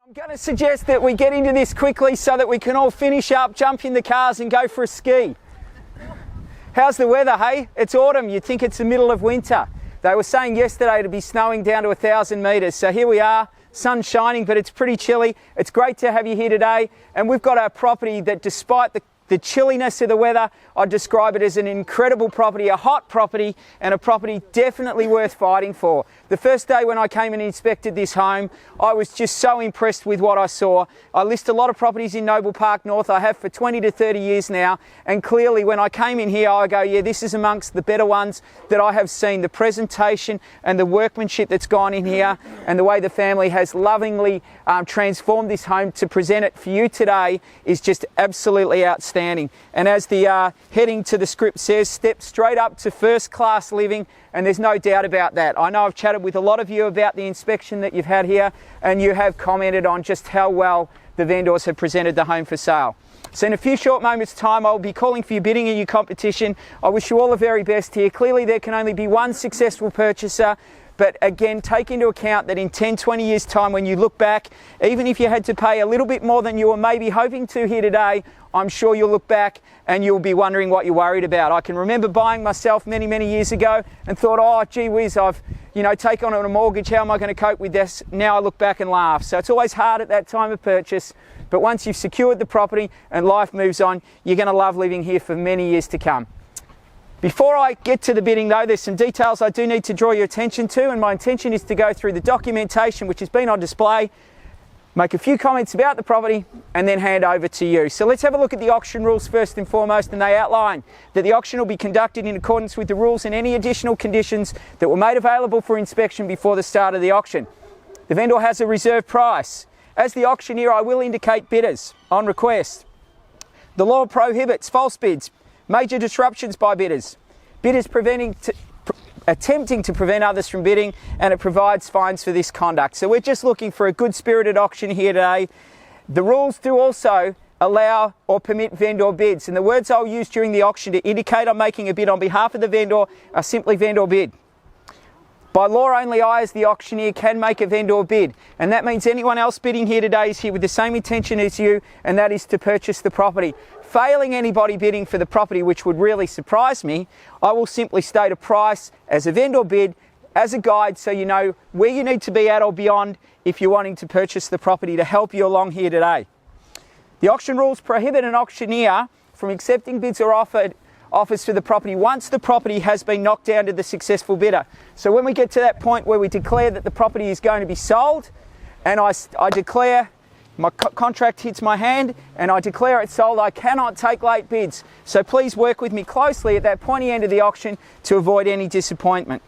I'm going to suggest that we get into this quickly so that we can all finish up, jump in the cars and go for a ski. How's the weather, hey? It's autumn, you'd think it's the middle of winter. They were saying yesterday it'd be snowing down to 1,000 metres, so here we are, sun's shining, but it's pretty chilly. It's great to have you here today, and we've got our property that, despite the chilliness of the weather, I'd describe it as an incredible property, a hot property, and a property definitely worth fighting for. The first day when I came and inspected this home, I was just so impressed with what I saw. I list a lot of properties in Noble Park North. I have for 20 to 30 years now, and clearly when I came in here, I go, yeah, this is amongst the better ones that I have seen. The presentation and the workmanship that's gone in here, and the way the family has lovingly transformed this home to present it for you today is just absolutely outstanding. And as the heading to the script says, step straight up to first class living, and there's no doubt about that. I know I've chatted with a lot of you about the inspection that you've had here, and you have commented on just how well the vendors have presented the home for sale. So in a few short moments time, I'll be calling for your bidding in your competition. I wish you all the very best here. Clearly there can only be one successful purchaser, but again, take into account that in 10, 20 years time, when you look back, even if you had to pay a little bit more than you were maybe hoping to here today, I'm sure you'll look back and you'll be wondering what you're worried about. I can remember buying myself many, many years ago and thought, oh, gee whiz, I've taken on a mortgage, how am I going to cope with this? Now I look back and laugh. So it's always hard at that time of purchase, but once you've secured the property and life moves on, you're going to love living here for many years to come. Before I get to the bidding though, there's some details I do need to draw your attention to, and my intention is to go through the documentation which has been on display, make a few comments about the property, and then hand over to you. So let's have a look at the auction rules first and foremost, and they outline that the auction will be conducted in accordance with the rules and any additional conditions that were made available for inspection before the start of the auction. The vendor has a reserve price. As the auctioneer, I will indicate bidders on request. The law prohibits false bids, major disruptions by bidders, bidders attempting to prevent others from bidding, and it provides fines for this conduct. So we're just looking for a good-spirited auction here today. The rules do also allow or permit vendor bids, and the words I'll use during the auction to indicate I'm making a bid on behalf of the vendor are simply vendor bid. By law, only I as the auctioneer can make a vendor bid, and that means anyone else bidding here today is here with the same intention as you, and that is to purchase the property. Failing anybody bidding for the property, which would really surprise me, I will simply state a price as a vendor bid as a guide so you know where you need to be at or beyond if you're wanting to purchase the property to help you along here today. The auction rules prohibit an auctioneer from accepting bids or offers for the property once the property has been knocked down to the successful bidder. So when we get to that point where we declare that the property is going to be sold, and I declare, my contract hits my hand and I declare it sold, I cannot take late bids. So please work with me closely at that pointy end of the auction to avoid any disappointment.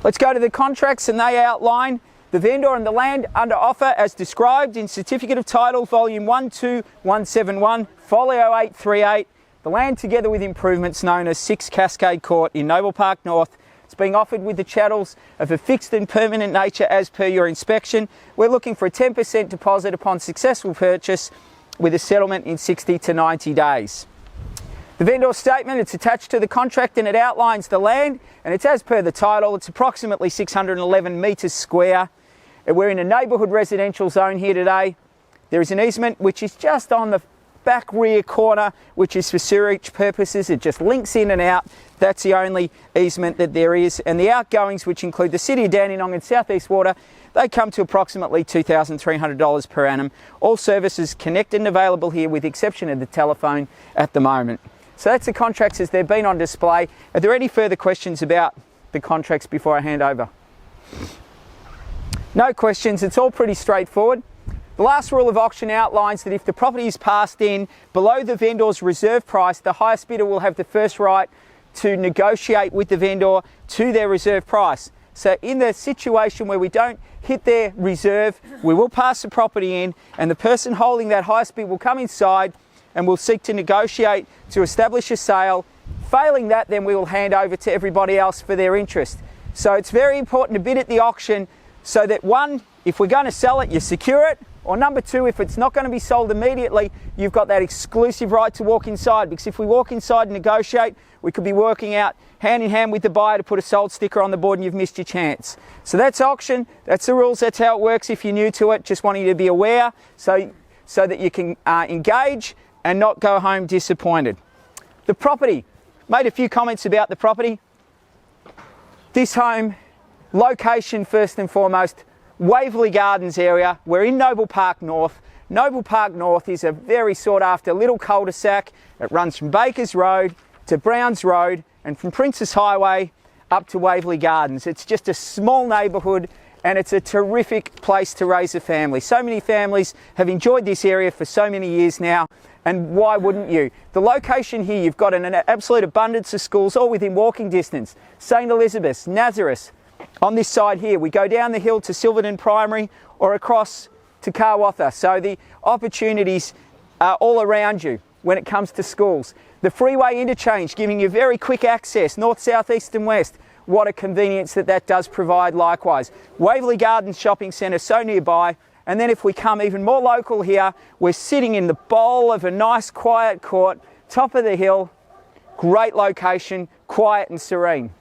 Let's go to the contracts, and they outline the vendor and the land under offer as described in Certificate of Title, Volume 12171, Folio 838. The land together with improvements known as 6 Cascade Court in Noble Park North. It's being offered with the chattels of a fixed and permanent nature as per your inspection. We're looking for a 10% deposit upon successful purchase with a settlement in 60 to 90 days. The vendor statement, it's attached to the contract, and it outlines the land, and it's as per the title. It's approximately 611 metres square. We're in a neighbourhood residential zone here today. There is an easement which is just on the back rear corner, which is for sewerage purposes. It just links in and out. That's the only easement that there is, and the outgoings, which include the City of Dandenong and South East Water, they come to approximately $2,300 per annum. All services connected and available here with the exception of the telephone at the moment. So that's the contracts as they've been on display. Are there any further questions about the contracts before I hand over? No questions, it's all pretty straightforward. The last rule of auction outlines that if the property is passed in below the vendor's reserve price, the highest bidder will have the first right to negotiate with the vendor to their reserve price. So in the situation where we don't hit their reserve, we will pass the property in, and the person holding that highest bid will come inside and will seek to negotiate to establish a sale. Failing that, then we will hand over to everybody else for their interest. So it's very important to bid at the auction so that, one, if we're going to sell it, you secure it. Or number two, if it's not going to be sold immediately, you've got that exclusive right to walk inside, because if we walk inside and negotiate, we could be working out hand in hand with the buyer to put a sold sticker on the board and you've missed your chance. So that's auction, that's the rules, that's how it works if you're new to it. Just wanting you to be aware so that you can engage and not go home disappointed. The property, made a few comments about the property. This home, location first and foremost, Waverley Gardens area. We're in Noble Park North. Noble Park North is a very sought after little cul-de-sac. It runs from Bakers Road to Browns Road and from Princess Highway up to Waverley Gardens. It's just a small neighbourhood and it's a terrific place to raise a family. So many families have enjoyed this area for so many years now, and why wouldn't you? The location here, you've got an absolute abundance of schools all within walking distance. St Elizabeth's, Nazareth. On this side here, we go down the hill to Silverton Primary or across to Carwatha. So the opportunities are all around you when it comes to schools. The freeway interchange giving you very quick access, north, south, east and west. What a convenience that does provide likewise. Waverley Gardens Shopping Centre so nearby. And then if we come even more local here, we're sitting in the bowl of a nice quiet court, top of the hill, great location, quiet and serene.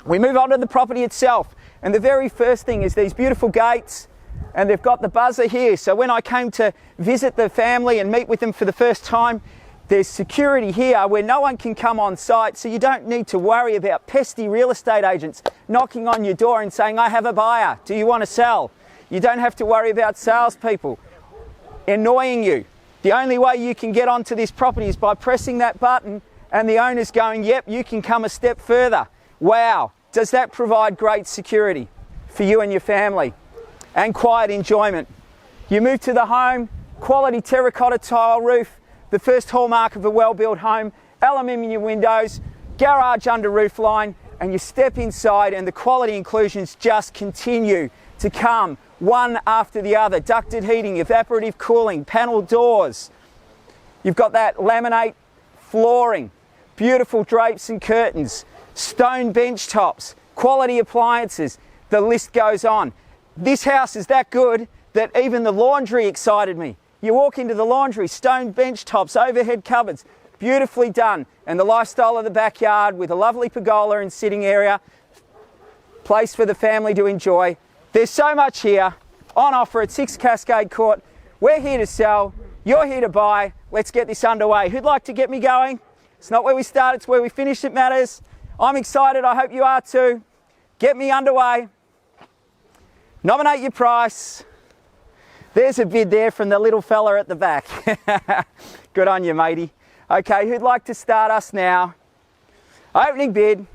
We move on to the property itself. And the very first thing is these beautiful gates, and they've got the buzzer here. So when I came to visit the family and meet with them for the first time, there's security here where no one can come on site, so you don't need to worry about pesky real estate agents knocking on your door and saying, I have a buyer, do you want to sell? You don't have to worry about salespeople annoying you. The only way you can get onto this property is by pressing that button and the owner's going, yep, you can come a step further. Wow, does that provide great security for you and your family and quiet enjoyment? You move to the home, quality terracotta tile roof, the first hallmark of a well-built home, aluminium windows, garage under roof line, and you step inside and the quality inclusions just continue to come one after the other. Ducted heating, evaporative cooling, panel doors. You've got that laminate flooring, beautiful drapes and curtains, stone bench tops, quality appliances, the list goes on. This house is that good that even the laundry excited me. You walk into the laundry, stone bench tops, overhead cupboards, beautifully done. And the lifestyle of the backyard with a lovely pergola and sitting area, place for the family to enjoy. There's so much here on offer at 6 Cascade Court. We're here to sell, you're here to buy. Let's get this underway. Who'd like to get me going? It's not where we start, it's where we finish that matters. I'm excited, I hope you are too. Get me underway. Nominate your price. There's a bid there from the little fella at the back. Good on you, matey. Okay, who'd like to start us now? Opening bid.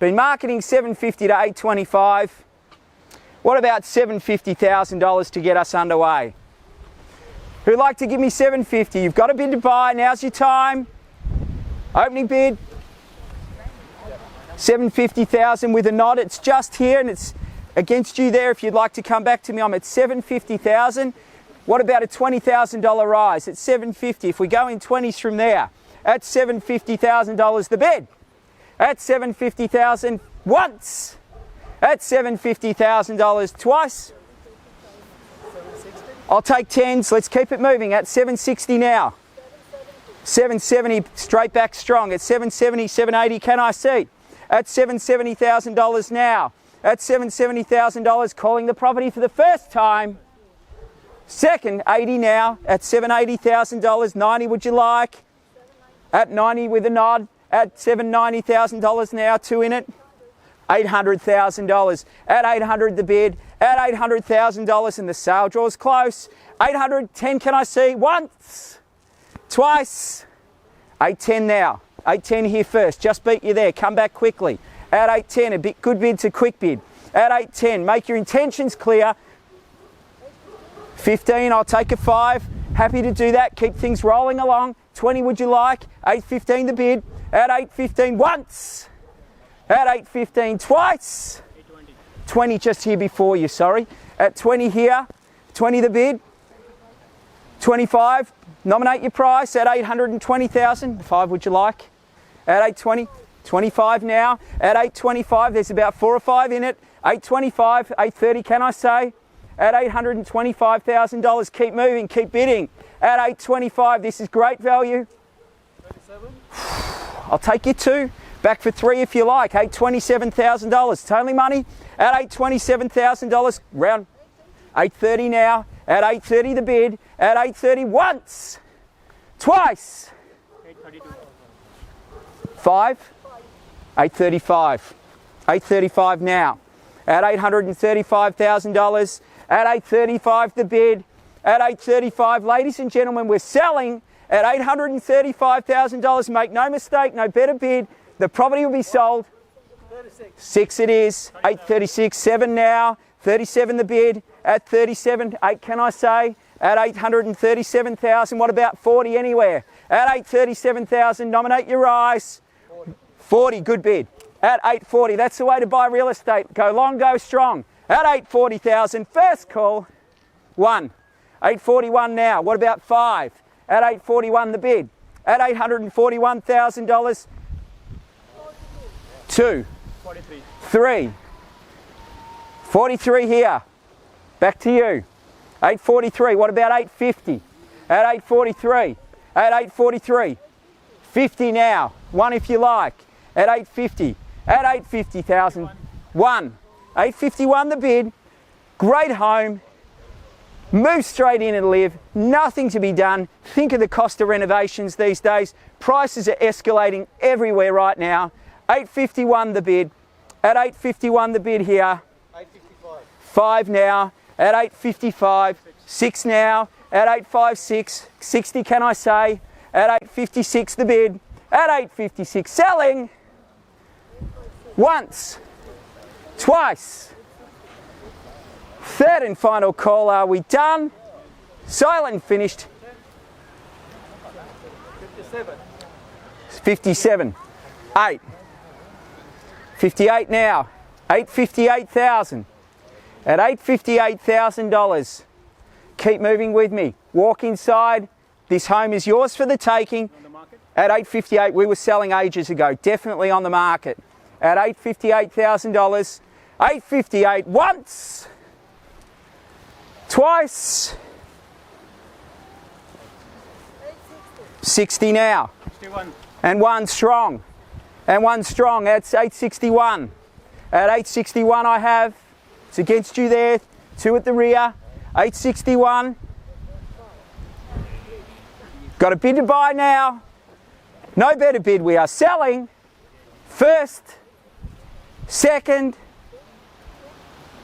Been marketing $750 to $825. What about $750,000 to get us underway? Who'd like to give me $750? You've got a bid to buy, now's your time. Opening bid. $750,000 with a nod. It's just here and it's against you there. If you'd like to come back to me, I'm at $750,000. What about a $20,000 rise? It's $750. If we go in 20s from there, at $750,000 the bid. At $750,000 once. At $750,000 twice. I'll take 10s. Let's keep it moving. At $760 now. $770 straight back strong. At $770, $780. Can I see? At $770,000 now. At $770,000, calling the property for the first time. Second, 80 now. At $780,000, 90 would you like? At 90 with a nod. At $790,000 now, 2 in it. $800,000. At $800 the bid. At $800,000 and the sale draws close. $810, can I see? Once. Twice. $810 now. $810 here first. Just beat you there. Come back quickly. At $810, a bit good bid to quick bid. At $810, make your intentions clear. 15, I'll take a 5. Happy to do that. Keep things rolling along. 20 would you like? $815 the bid. At $815 once. At $815 twice. 20 just here before you, sorry. At 20 here. 20 the bid. 25, nominate your price. At $820,000. 5 would you like? At $820. 25 now. At $825, there's about 4 or 5 in it. $825, $830, can I say? At $825,000, keep moving, keep bidding. At $825, this is great value. 37. I'll take you 2. Back for 3 if you like. $827,000. Totally money at $827,000. Round 830 now. At 830 the bid. At 830 once. Twice. 832. 5. 835. 835 now. At $835,000. At 835 the bid. At 835, ladies and gentlemen, we're selling at $835,000. Make no mistake, no better bid. The property will be sold. 36. 6 it is. 836. 7 now. 37 the bid. At 37. 8 can I say? At 837,000. What about 40 anywhere? At 837,000. Nominate your eyes. 40. Good bid. At 840. That's the way to buy real estate. Go long, go strong. At 840,000. First call. 1. 841 now. What about 5? At 841 the bid. At $841,000. 2. 43. 3. 43 here. Back to you. 843. What about 850? At 843. At 843. 50 now. 1 if you like. At 850. At 850,000. 1. 851 the bid. Great home. Move straight in and live. Nothing to be done. Think of the cost of renovations these days. Prices are escalating everywhere right now. 851 the bid. At 851 the bid here. 855. 5 now. At 855. 6 now. At 856. 60 can I say? At 856 the bid. At 856 selling. Once. Twice. Third and final call. Are we done? Silent finished. 57. 57. 8. 58 now. 858,000. At $858,000. Keep moving with me. Walk inside. This home is yours for the taking. On the market? At $858, we were selling ages ago. Definitely on the market. At $858,000. 858 once. Twice. 60 now. 61. And 1 strong. And 1 strong. That's 861. At 861 I have. It's against you there. 2 at the rear. 861. Got a bid to buy now. No better bid. We are selling. First. Second.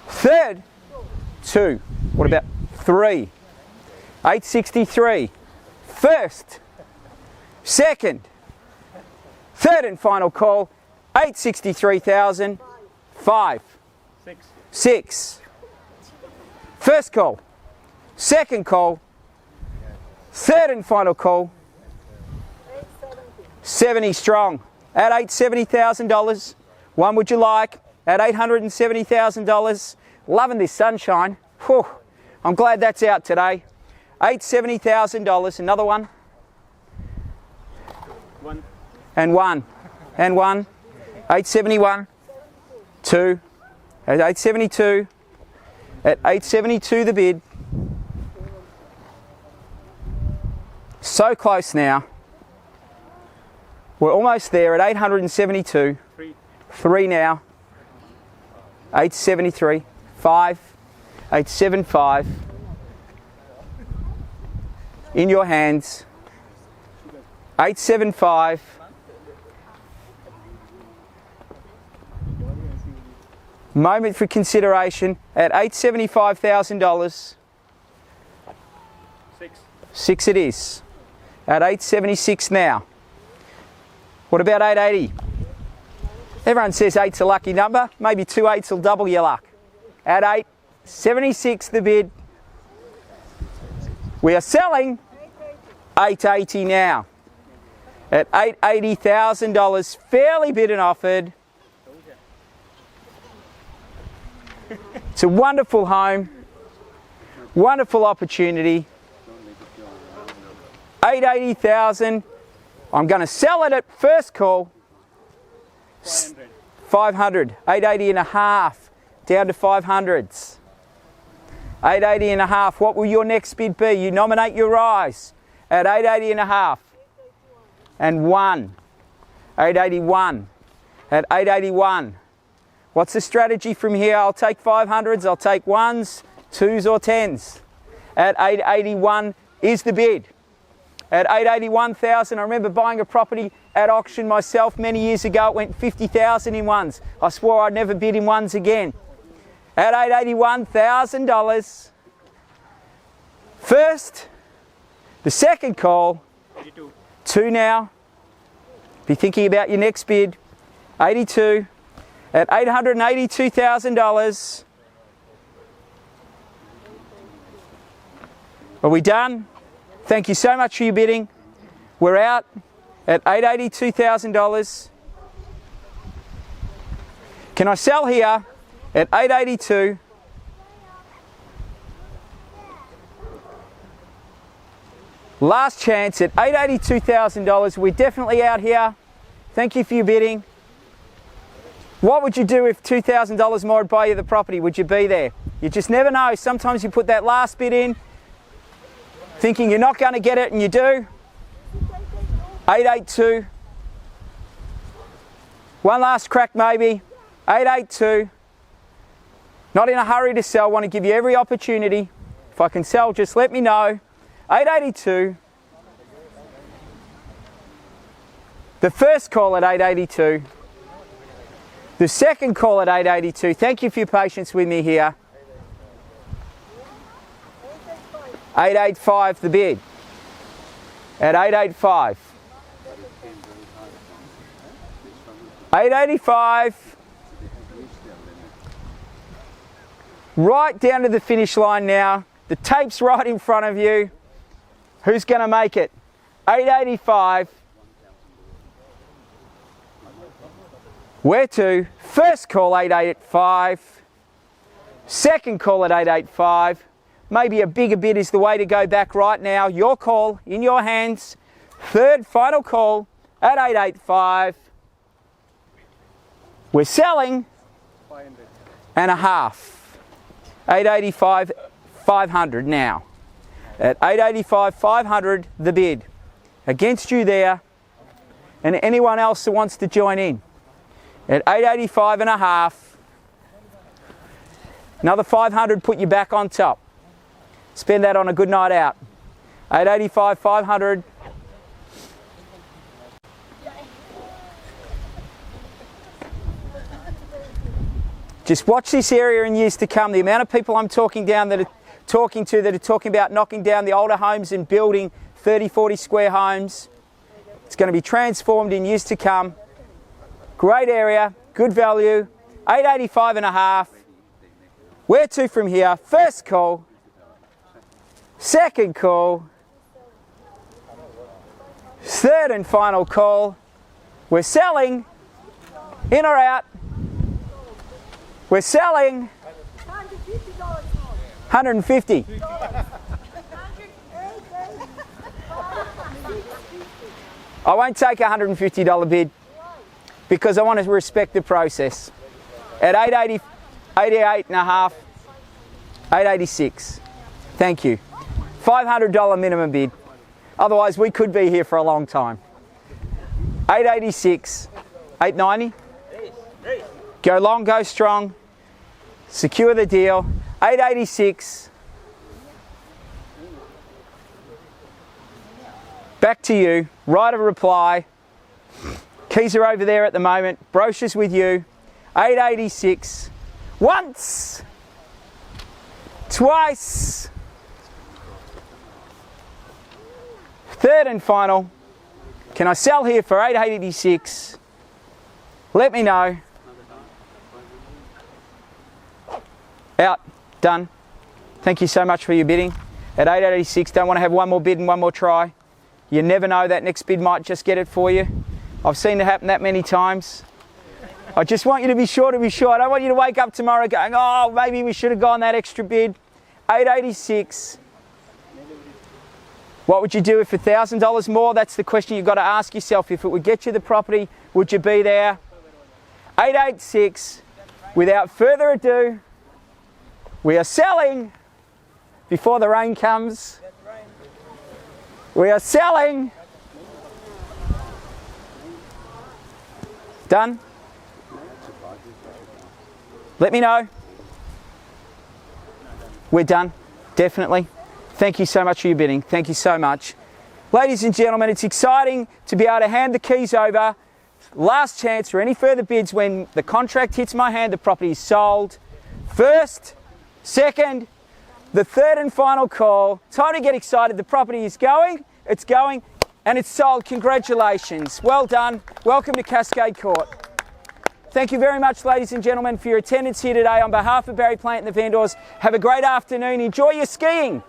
Third. 2. What about 3? 863. First. Second. Third and final call. 863,000. 5. 6. 6. First call. Second call. Third and final call. 70 strong. At $870,000. 1 would you like? At $870,000. Loving this sunshine. Whew. I'm glad that's out today. $870,000. Another one. 1. And 1. And 1. 871. 2. At 872. At 872 the bid. So close now. We're almost there at 872. 3. 3 now. 873. 5. 875. In your hands. 875. Moment for consideration at $875,000. 6. 6 it is. At 876 now. What about 880? Everyone says 8's a lucky number. Maybe 2 8s will double your luck. At 876 the bid. We are selling 880 now. At $880,000, fairly bid and offered. It's a wonderful home, wonderful opportunity. 880,000. I'm going to sell it at first call. 500. 500. 880 and a half. Down to 500s. 880 and a half. What will your next bid be? You nominate your eyes at 880 and a half. And 1. 881. at 881. What's the strategy from here? I'll take 500s, I'll take 1s, 2s or 10s. At 881 is the bid. At 881,000, I remember buying a property at auction myself many years ago. It went 50,000 in ones. I swore I'd never bid in ones again. At $881,000. First, the second call, 82. 2 now. Be thinking about your next bid. 82 at $882,000. Are we done? Thank you so much for your bidding. We're out at $882,000. Can I sell here at $882,000? Last chance at $882,000. We're definitely out here. Thank you for your bidding. What would you do if $2,000 more would buy you the property? Would you be there? You just never know. Sometimes you put that last bid in, thinking you're not going to get it, and you do. 882. One last crack maybe. 882. Not in a hurry to sell. Want to give you every opportunity. If I can sell, just let me know. 882. The first call at 882. The second call at 882. Thank you for your patience with me here. 885 the bid. At 885. 885. Right down to the finish line now. The tape's right in front of you. Who's going to make it? 885. Where to? First call 885. Second call at 885. Maybe a bigger bid is the way to go back right now. Your call in your hands. Third final call at 885. We're selling 500. and a half. 885, 500 now. At 885, 500 the bid. Against you there, and anyone else that wants to join in. At 885 and a half. Another 500 put you back on top. Spend that on a good night out. 885, 500. Just watch this area in years to come. The amount of people I'm talking to that are talking about knocking down the older homes and building 30, 40 square homes. It's going to be transformed in years to come. Great area, good value. 885 and a half. Where to from here? First call. Second call. Third and final call. We're selling. In or out? We're selling. $150. I won't take a $150 bid because I want to respect the process. At 880, 88 and a half, 886. Thank you. $500 minimum bid. Otherwise, we could be here for a long time. 886, 890. Go long, go strong. Secure the deal. 886. Back to you. Write a reply. Keys are over there at the moment. Brochures with you. 886. Once. Twice. Third and final. Can I sell here for 886? Let me know. Out. Done. Thank you so much for your bidding. At 886, don't want to have one more bid and one more try. You never know, that next bid might just get it for you. I've seen it happen that many times. I just want you to be sure to be sure. I don't want you to wake up tomorrow going, oh, maybe we should have gone that extra bid. 886. What would you do if $1,000 more? That's the question you've got to ask yourself. If it would get you the property, would you be there? 886. Without further ado, we are selling before the rain comes. We are selling. Done? Let me know. We're done, definitely. Thank you so much for your bidding. Thank you so much. Ladies and gentlemen, it's exciting to be able to hand the keys over. Last chance for any further bids. When the contract hits my hand, the property is sold. First, second, the third and final call. Time to get excited. The property is going, it's going, and it's sold. Congratulations. Well done. Welcome to Cascade Court. Thank you very much, ladies and gentlemen, for your attendance here today. On behalf of Barry Plant and the vendors, have a great afternoon. Enjoy your skiing.